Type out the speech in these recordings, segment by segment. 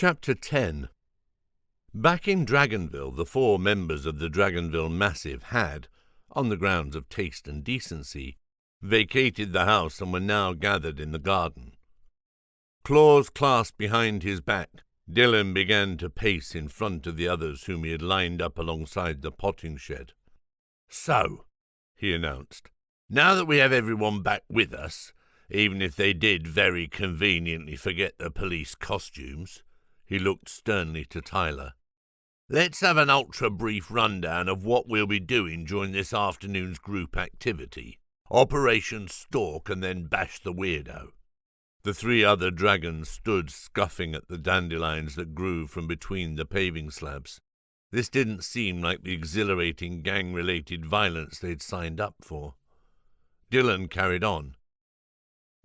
Chapter 10. Back in Dragonville, the 4 members of the Dragonville Massive had, on the grounds of taste and decency, vacated the house and were now gathered in the garden. Claws clasped behind his back, Dylan began to pace in front of the others whom he had lined up alongside the potting shed. "So," he announced, "now that we have everyone back with us, even if they did very conveniently forget their police costumes," he looked sternly to Tyler, "let's have an ultra-brief rundown of what we'll be doing during this afternoon's group activity. Operation Stalk and then Bash the Weirdo." The 3 other dragons stood scuffing at the dandelions that grew from between the paving slabs. This didn't seem like the exhilarating gang-related violence they'd signed up for. Dylan carried on.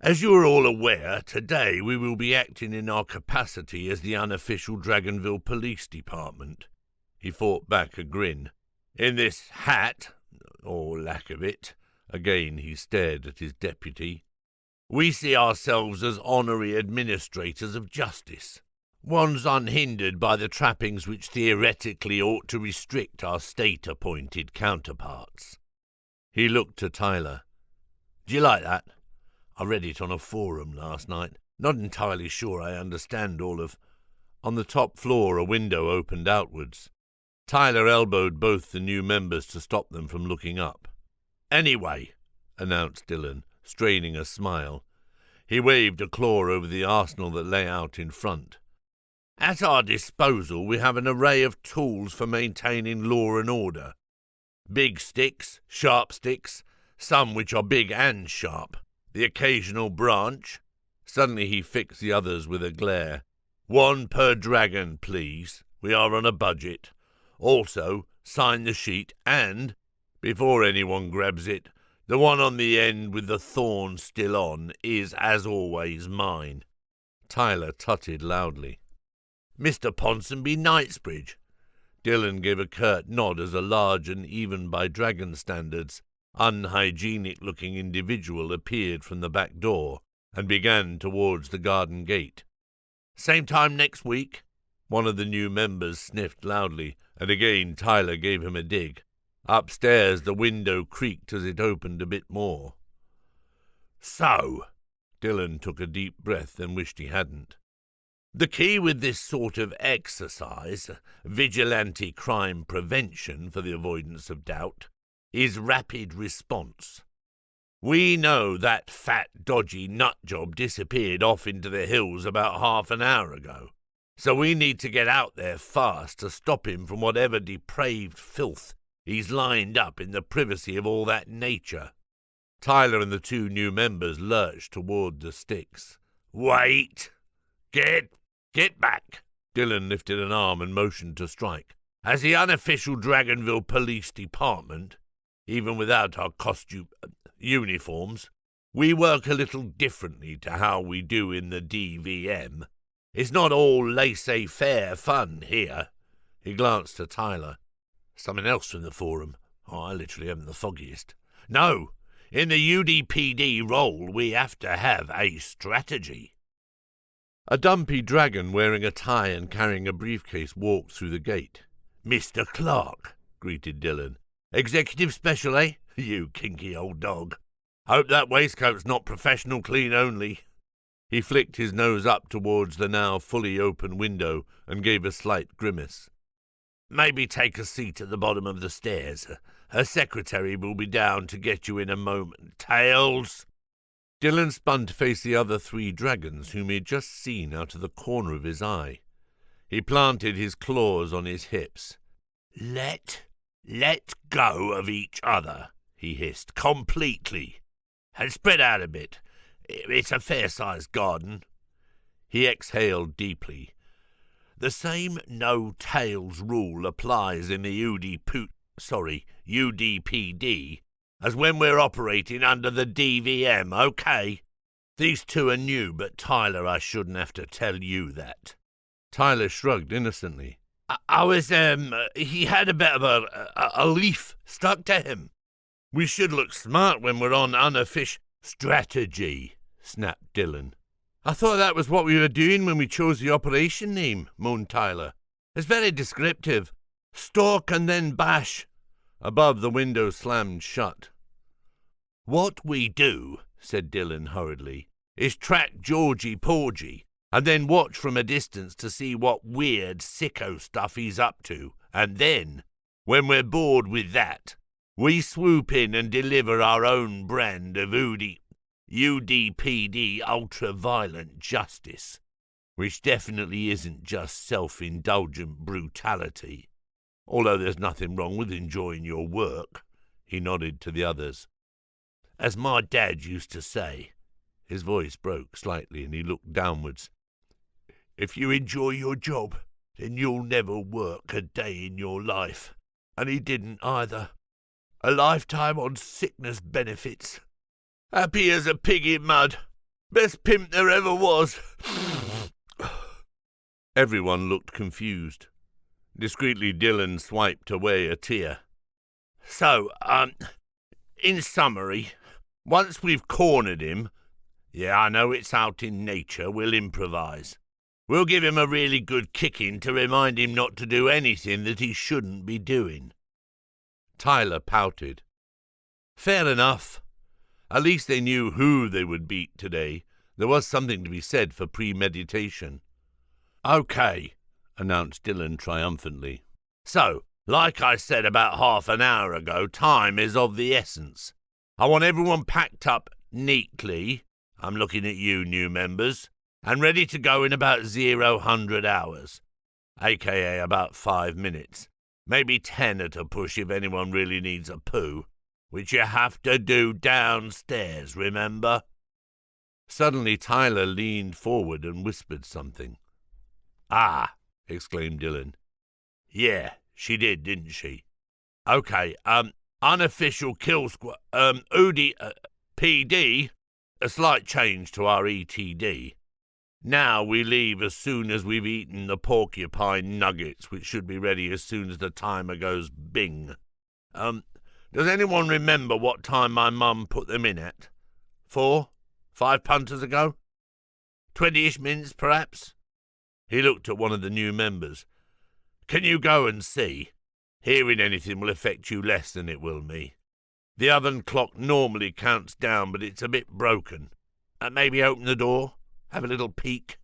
"As you are all aware, today we will be acting in our capacity as the unofficial Dragonville Police Department." He fought back a grin. "In this hat, or lack of it," again he stared at his deputy, "we see ourselves as honorary administrators of justice, ones unhindered by the trappings which theoretically ought to restrict our state-appointed counterparts." He looked to Tyler. "Do you like that? I read it on a forum last night. Not entirely sure I understand all of—" On the top floor a window opened outwards. Tyler elbowed both the new members to stop them from looking up. "Anyway," announced Dylan, straining a smile. He waved a claw over the arsenal that lay out in front. "At our disposal we have an array of tools for maintaining law and order. Big sticks, sharp sticks, some which are big and sharp, the occasional branch." Suddenly he fixed the others with a glare. "1 per dragon, please. We are on a budget. Also, sign the sheet and, before anyone grabs it, the one on the end with the thorn still on is, as always, mine." Tyler tutted loudly. "Mr. Ponsonby Knightsbridge." Dylan gave a curt nod as a large and, even by dragon standards, unhygienic-looking individual appeared from the back door and began towards the garden gate. "Same time next week?" One of the new members sniffed loudly, and again Tyler gave him a dig. Upstairs the window creaked as it opened a bit more. "So," Dylan took a deep breath and wished he hadn't, "the key with this sort of exercise, vigilante crime prevention for the avoidance of doubt, is rapid response. We know that fat, dodgy nutjob disappeared off into the hills about half an hour ago, so we need to get out there fast to stop him from whatever depraved filth he's lined up in the privacy of all that nature." Tyler and the 2 new members lurched toward the sticks. "Wait! Get back!" Dylan lifted an arm and motioned to strike. "As the unofficial Dragonville Police Department, even without our costume uniforms, we work a little differently to how we do in the DVM. It's not all laissez-faire fun here." He glanced to Tyler. "Something else from the forum? I literally haven't the foggiest." "No, in the UDPD role we have to have a strategy." A dumpy dragon wearing a tie and carrying a briefcase walked through the gate. "Mr. Clark," greeted Dylan. "Executive special, eh? You kinky old dog. Hope that waistcoat's not professional clean only." He flicked his nose up towards the now fully open window and gave a slight grimace. "Maybe take a seat at the bottom of the stairs. Her secretary will be down to get you in a moment. Tails!" Dylan spun to face the other 3 dragons whom he had just seen out of the corner of his eye. He planted his claws on his hips. Let go of each other," he hissed, "completely. And spread out a bit. It's a fair-sized garden." He exhaled deeply. "The same no-tails rule applies in the UDPD as when we're operating under the DVM, okay? These 2 are new, but Tyler, I shouldn't have to tell you that." Tyler shrugged innocently. He had a bit of a leaf stuck to him. We should look smart when we're on unofficial..." "Strategy," snapped Dylan. I thought that was what we were doing when we chose the operation name, moaned Tyler. It's very descriptive. Stalk and then bash. Above, the window slammed shut. What we do, said Dylan hurriedly, is track Georgie Porgy, and then watch from a distance to see what weird sicko stuff he's up to, and then, when we're bored with that, we swoop in and deliver our own brand of UDPD ultra-violent justice, which definitely isn't just self-indulgent brutality. Although there's nothing wrong with enjoying your work, he nodded to the others. As my dad used to say, his voice broke slightly and he looked downwards, if you enjoy your job, then you'll never work a day in your life. And he didn't either. A lifetime on sickness benefits. Happy as a pig in mud. Best pimp there ever was. Everyone looked confused. Discreetly, Dylan swiped away a tear. So, in summary, once we've cornered him, yeah, I know it's out in nature, we'll improvise. We'll give him a really good kicking to remind him not to do anything that he shouldn't be doing. Tyler pouted. Fair enough. At least they knew who they would beat today. There was something to be said for premeditation. Okay, announced Dylan triumphantly. So, like I said about half an hour ago, time is of the essence. I want everyone packed up neatly, I'm looking at you new members, and ready to go in about 100 hours, aka about 5 minutes. Maybe 10 at a push if anyone really needs a poo, which you have to do downstairs, remember? Suddenly Tyler leaned forward and whispered something. Ah, exclaimed Dylan. Yeah, she did, didn't she? Okay, unofficial kill squad, PD, a slight change to our ETD. Now we leave as soon as we've eaten the porcupine nuggets, which should be ready as soon as the timer goes bing. Does anyone remember what time my mum put them in at? 4? 5 punters ago? 20-ish minutes, perhaps? He looked at one of the new members. Can you go and see? Hearing anything will affect you less than it will me. The oven clock normally counts down, but it's a bit broken. Maybe open the door? Have a little peek?